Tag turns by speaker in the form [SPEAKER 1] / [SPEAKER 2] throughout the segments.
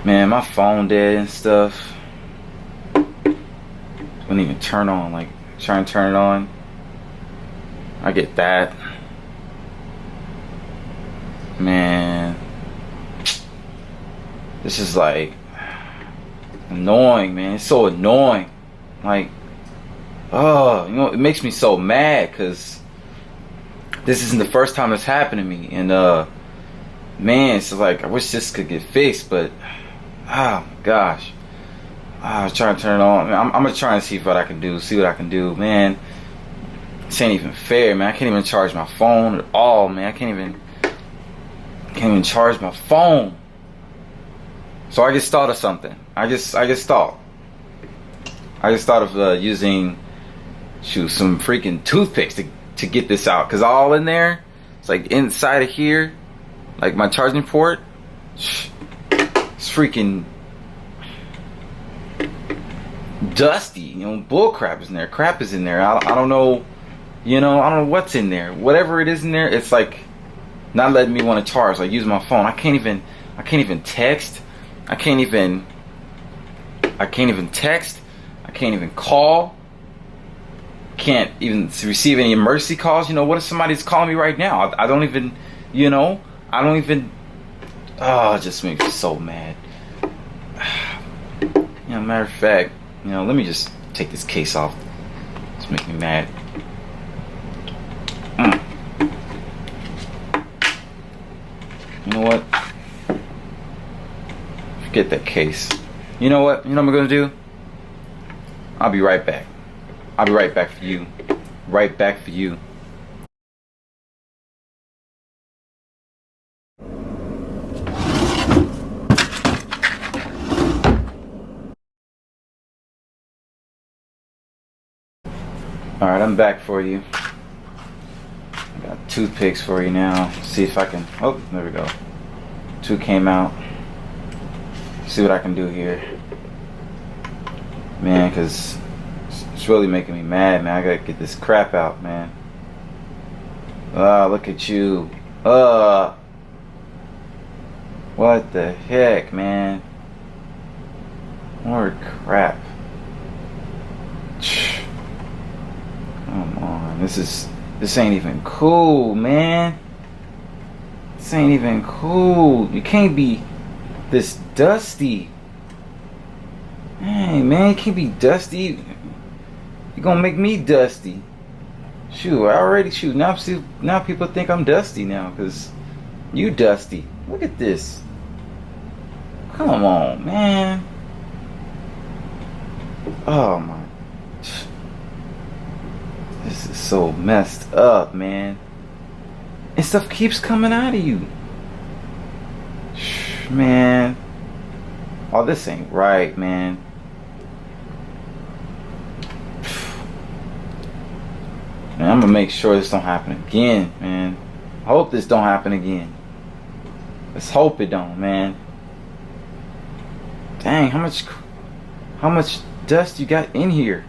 [SPEAKER 1] Man, my phone dead and stuff. Wouldn't even turn on. Like, try and turn it on. I get that. Man. This is like annoying, man. It's so annoying. Like, oh, it makes me so mad because this isn't the first time it's happened to me. And, man, it's like, I wish this could get fixed, but, oh, my gosh. I was trying to turn it on. I'm going to try and see what I can do, man. This ain't even fair, man. I can't even charge my phone at all, man. I can't even charge my phone. So I just thought of something. I just thought of using some freaking toothpicks to get this out, cause all in there, it's like inside of here, like my charging port, it's freaking dusty. Bull crap is in there. Crap is in there. I don't know. I don't know what's in there. Whatever it is in there, it's like not letting me want to charge. Like use my phone. I can't even text. I can't even text. I can't even call. Can't even receive any emergency calls. What if somebody's calling me right now? I don't even, oh, it just makes me so mad. Matter of fact, let me just take this case off. It's making me mad. You know what? Forget that case. You know what? What I'm gonna do? I'll be right back. I'll be right back for you. Right back for you. Alright, I'm back for you. I got toothpicks for you now. See if I can. Oh, there we go. 2 came out. See what I can do here. Man, because it's really making me mad, man. I gotta get this crap out, man. Look at you. What the heck, man? More crap. Come on. This ain't even cool, man. This ain't even cool. You can't be this dusty. Hey, man, you can't be dusty. You're gonna make me dusty. Shoot, now people think I'm dusty now, because you dusty. Look at this. Come on, man. Oh my. This is so messed up, man. And stuff keeps coming out of you. Man. Oh, this ain't right, man. Man, I'm gonna make sure this don't happen again, man. I hope this don't happen again. Let's hope it don't, man. Dang, how much dust you got in here?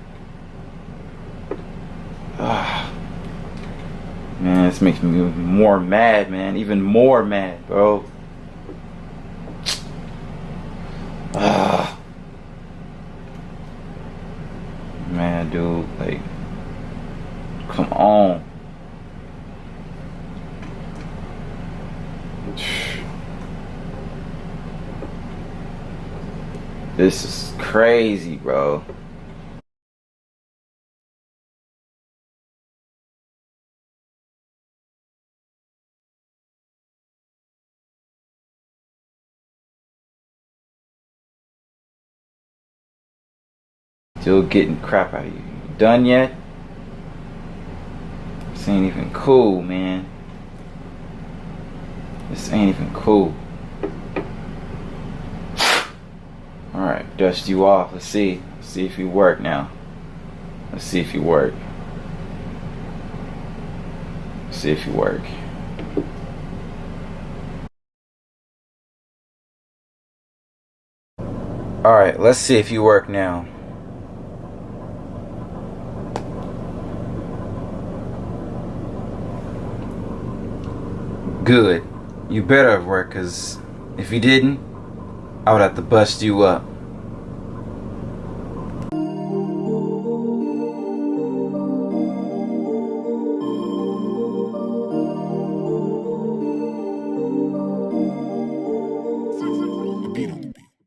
[SPEAKER 1] Man, this makes me more mad, man. Even more mad, bro. Man, dude, like, come on. This is crazy, bro. Still getting crap out of you. You done yet? This ain't even cool, man. This ain't even cool. Alright, dust you off. Let's see. Let's see if you work now. Let's see if you work. Let's see if you work. Alright, let's see if you work now. Good. You better have worked, because if you didn't, I would have to bust you up.